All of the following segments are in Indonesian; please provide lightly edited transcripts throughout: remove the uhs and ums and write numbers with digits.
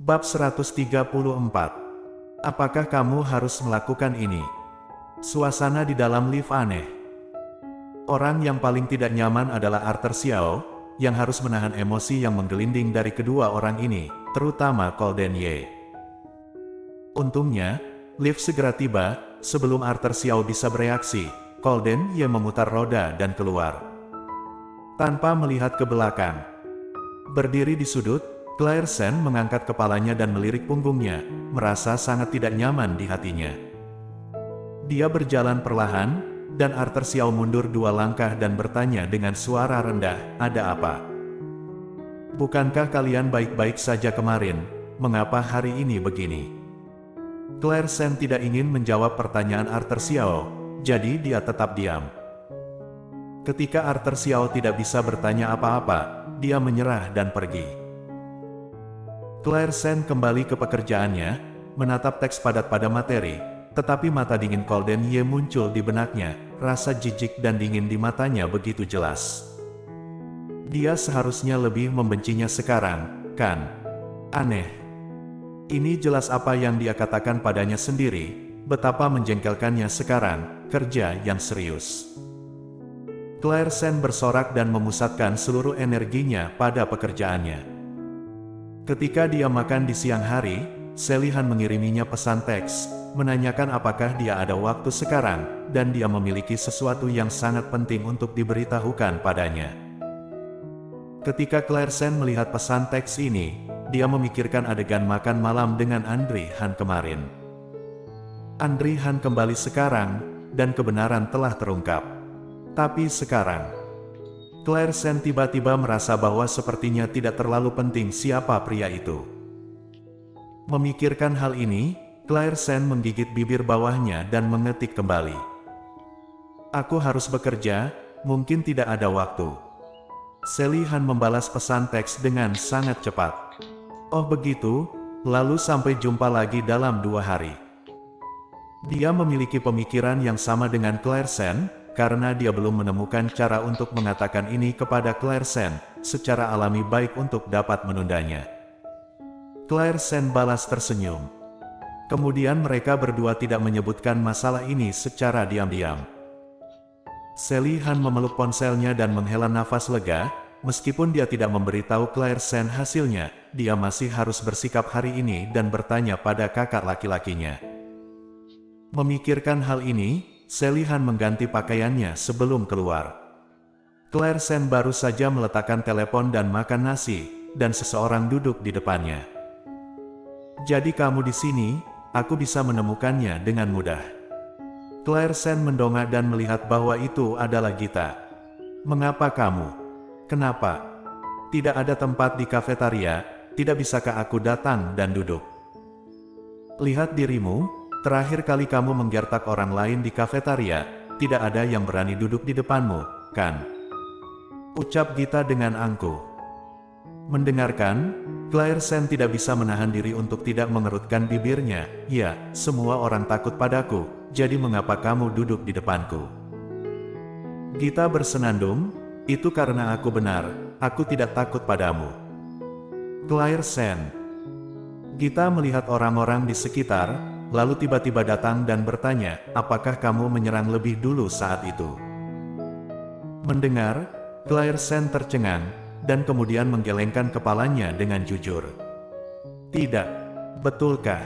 Bab 134. Apakah kamu harus melakukan ini? Suasana di dalam lift aneh. Orang yang paling tidak nyaman adalah Arthur Xiao, yang harus menahan emosi yang menggelinding dari kedua orang ini, terutama Golden Ye. Untungnya, lift segera tiba, sebelum Arthur Xiao bisa bereaksi. Golden Ye memutar roda dan keluar. Tanpa melihat ke belakang. Berdiri di sudut, Claire Sen mengangkat kepalanya dan melirik punggungnya, merasa sangat tidak nyaman di hatinya. Dia berjalan perlahan, dan Arthur Xiao mundur 2 langkah dan bertanya dengan suara rendah, "Ada apa? Bukankah kalian baik-baik saja kemarin? Mengapa hari ini begini?" Claire Sen tidak ingin menjawab pertanyaan Arthur Xiao, jadi dia tetap diam. Ketika Arthur Xiao tidak bisa bertanya apa-apa, dia menyerah dan pergi. Claire Sen kembali ke pekerjaannya, menatap teks padat pada materi, tetapi mata dingin Golden Ye muncul di benaknya, rasa jijik dan dingin di matanya begitu jelas. Dia seharusnya lebih membencinya sekarang, kan? Aneh. Ini jelas apa yang dia katakan padanya sendiri, betapa menjengkelkannya sekarang, kerja yang serius. Claire Sen bersorak dan memusatkan seluruh energinya pada pekerjaannya. Ketika dia makan di siang hari, Sally Han mengiriminya pesan teks, menanyakan apakah dia ada waktu sekarang, dan dia memiliki sesuatu yang sangat penting untuk diberitahukan padanya. Ketika Claire Sen melihat pesan teks ini, dia memikirkan adegan makan malam dengan Andre Han kemarin. Andre Han kembali sekarang, dan kebenaran telah terungkap. Tapi sekarang, Claire Sen tiba-tiba merasa bahwa sepertinya tidak terlalu penting siapa pria itu. Memikirkan hal ini, Claire Sen menggigit bibir bawahnya dan mengetik kembali. "Aku harus bekerja, mungkin tidak ada waktu." Sally Han membalas pesan teks dengan sangat cepat. "Oh begitu, lalu sampai jumpa lagi dalam 2 hari." Dia memiliki pemikiran yang sama dengan Claire Sen, karena dia belum menemukan cara untuk mengatakan ini kepada Claire Sen, secara alami baik untuk dapat menundanya. Claire Sen balas tersenyum. Kemudian mereka berdua tidak menyebutkan masalah ini secara diam-diam. Sally Han memeluk ponselnya dan menghela nafas lega, meskipun dia tidak memberitahu Claire Sen hasilnya, dia masih harus bersikap hari ini dan bertanya pada kakak laki-lakinya. Memikirkan hal ini, Sally Han mengganti pakaiannya sebelum keluar. Claire Sen baru saja meletakkan telepon dan makan nasi, dan seseorang duduk di depannya. "Jadi kamu di sini, aku bisa menemukannya dengan mudah." Claire Sen mendongak dan melihat bahwa itu adalah Gita. "Mengapa kamu? Kenapa? Tidak ada tempat di kafetaria, tidak bisakah aku datang dan duduk? Lihat dirimu. Terakhir kali kamu menggertak orang lain di kafetaria, tidak ada yang berani duduk di depanmu, kan?" ucap Gita dengan angkuh. Mendengarkan, Claire Sen tidak bisa menahan diri untuk tidak mengerutkan bibirnya. "Ya, semua orang takut padaku, jadi mengapa kamu duduk di depanku?" Gita bersenandung, "Itu karena aku benar, aku tidak takut padamu." Claire Sen. Gita melihat orang-orang di sekitar, lalu tiba-tiba datang dan bertanya, "Apakah kamu menyerang lebih dulu saat itu?" Mendengar, Claire Sen tercengang, dan kemudian menggelengkan kepalanya dengan jujur. "Tidak. Betulkah?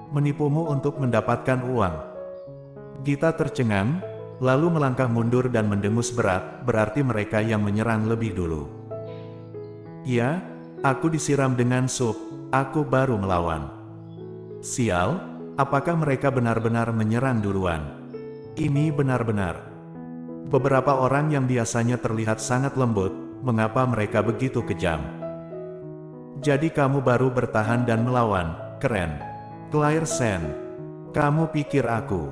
Menipumu untuk mendapatkan uang?" Gita tercengang, lalu melangkah mundur dan mendengus berat, "Berarti mereka yang menyerang lebih dulu." "Ya, aku disiram dengan sup, aku baru melawan." "Sial. Apakah mereka benar-benar menyerang duluan? Ini benar-benar." Beberapa orang yang biasanya terlihat sangat lembut, mengapa mereka begitu kejam? "Jadi kamu baru bertahan dan melawan, keren. Claire Sen. Kamu pikir aku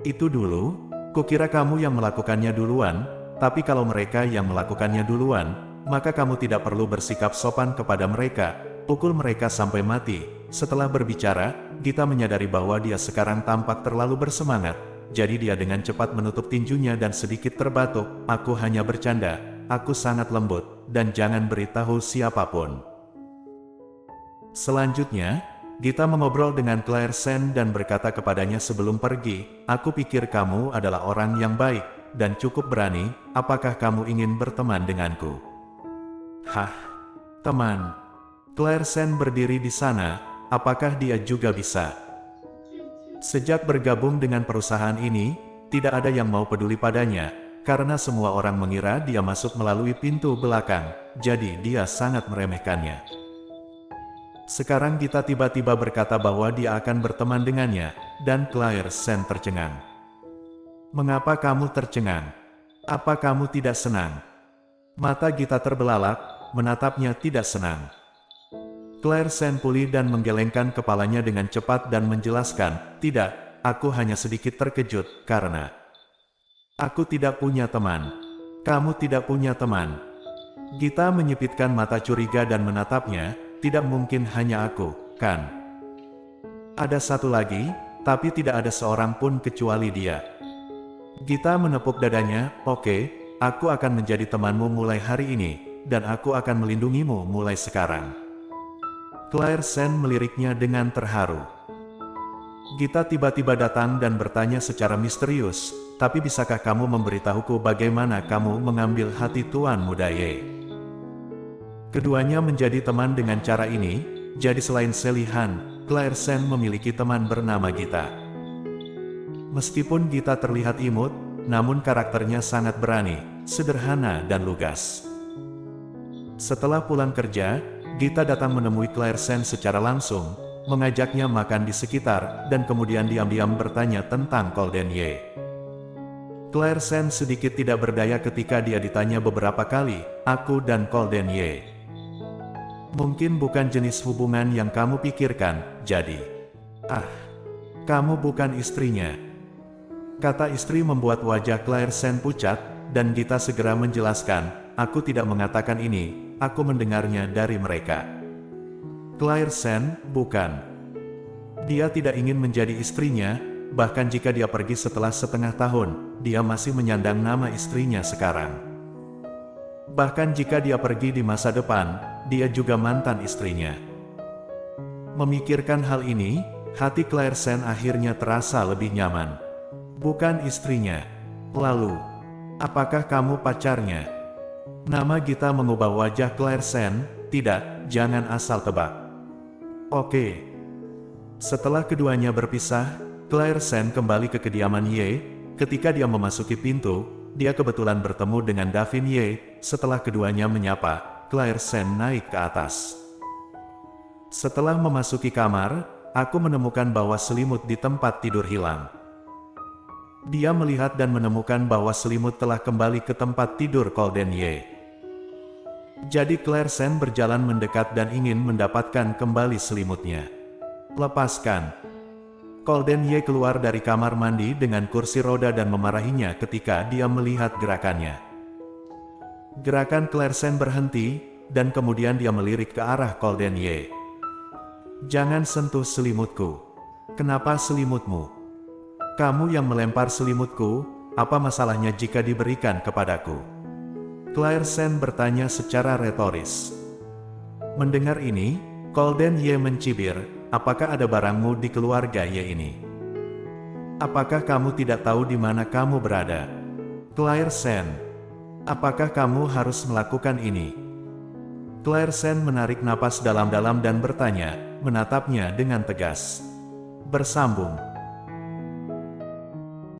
itu dulu? Kukira kamu yang melakukannya duluan, tapi kalau mereka yang melakukannya duluan, maka kamu tidak perlu bersikap sopan kepada mereka, pukul mereka sampai mati." Setelah berbicara, Gita menyadari bahwa dia sekarang tampak terlalu bersemangat, jadi dia dengan cepat menutup tinjunya dan sedikit terbatuk. "Aku hanya bercanda, aku sangat lembut, dan jangan beritahu siapapun." Selanjutnya, Gita mengobrol dengan Claire Sen dan berkata kepadanya sebelum pergi, "Aku pikir kamu adalah orang yang baik dan cukup berani, apakah kamu ingin berteman denganku?" "Hah? Teman?" Claire Sen berdiri di sana, apakah dia juga bisa? Sejak bergabung dengan perusahaan ini, tidak ada yang mau peduli padanya, karena semua orang mengira dia masuk melalui pintu belakang, jadi dia sangat meremehkannya. Sekarang Gita tiba-tiba berkata bahwa dia akan berteman dengannya, dan Claire Sen tercengang. "Mengapa kamu tercengang? Apa kamu tidak senang?" Mata Gita terbelalak, menatapnya tidak senang. Claire Sen pulih dan menggelengkan kepalanya dengan cepat dan menjelaskan, "Tidak, aku hanya sedikit terkejut, karena aku tidak punya teman." "Kamu tidak punya teman?" Gita menyipitkan mata curiga dan menatapnya, "Tidak mungkin hanya aku, kan? Ada satu lagi, tapi tidak ada seorang pun kecuali dia." Gita menepuk dadanya, "Oke, aku akan menjadi temanmu mulai hari ini, dan aku akan melindungimu mulai sekarang." Claire Sen meliriknya dengan terharu. Gita tiba-tiba datang dan bertanya secara misterius, "Tapi bisakah kamu memberitahuku bagaimana kamu mengambil hati Tuan Muda Ye?" Keduanya menjadi teman dengan cara ini, jadi selain Sally Han, Claire Sen memiliki teman bernama Gita. Meskipun Gita terlihat imut, namun karakternya sangat berani, sederhana dan lugas. Setelah pulang kerja, Gita datang menemui Claire Sen secara langsung, mengajaknya makan di sekitar, dan kemudian diam-diam bertanya tentang Golden Ye. Claire Sen sedikit tidak berdaya ketika dia ditanya beberapa kali, "Aku dan Golden Ye mungkin bukan jenis hubungan yang kamu pikirkan, jadi..." "Ah, kamu bukan istrinya." Kata istri membuat wajah Claire Sen pucat, dan Gita segera menjelaskan, "Aku tidak mengatakan ini, aku mendengarnya dari mereka." Claire Sen, bukan. Dia tidak ingin menjadi istrinya, bahkan jika dia pergi setelah setengah tahun, dia masih menyandang nama istrinya sekarang. Bahkan jika dia pergi di masa depan, dia juga mantan istrinya. Memikirkan hal ini, hati Claire Sen akhirnya terasa lebih nyaman. Bukan istrinya. Lalu, apakah kamu pacarnya? Nama Gita mengubah wajah Claire Sen. "Tidak, jangan asal tebak." "Oke." Setelah keduanya berpisah, Claire Sen kembali ke kediaman Ye. Ketika dia memasuki pintu, dia kebetulan bertemu dengan Davin Ye. Setelah keduanya menyapa, Claire Sen naik ke atas. "Setelah memasuki kamar, aku menemukan bahwa selimut di tempat tidur hilang." Dia melihat dan menemukan bahwa selimut telah kembali ke tempat tidur Golden Ye. Jadi Claire Sen berjalan mendekat dan ingin mendapatkan kembali selimutnya. "Lepaskan." Golden Ye keluar dari kamar mandi dengan kursi roda dan memarahinya ketika dia melihat gerakannya. Gerakan Claire Sen berhenti, dan kemudian dia melirik ke arah Golden Ye. "Jangan sentuh selimutku." "Kenapa selimutmu? Kamu yang melempar selimutku, apa masalahnya jika diberikan kepadaku?" Claire Sen bertanya secara retoris. Mendengar ini, Golden Ye mencibir, "Apakah ada barangmu di keluarga Ye ini? Apakah kamu tidak tahu di mana kamu berada?" "Claire Sen, apakah kamu harus melakukan ini?" Claire Sen menarik napas dalam-dalam dan bertanya, menatapnya dengan tegas. "Bersambung."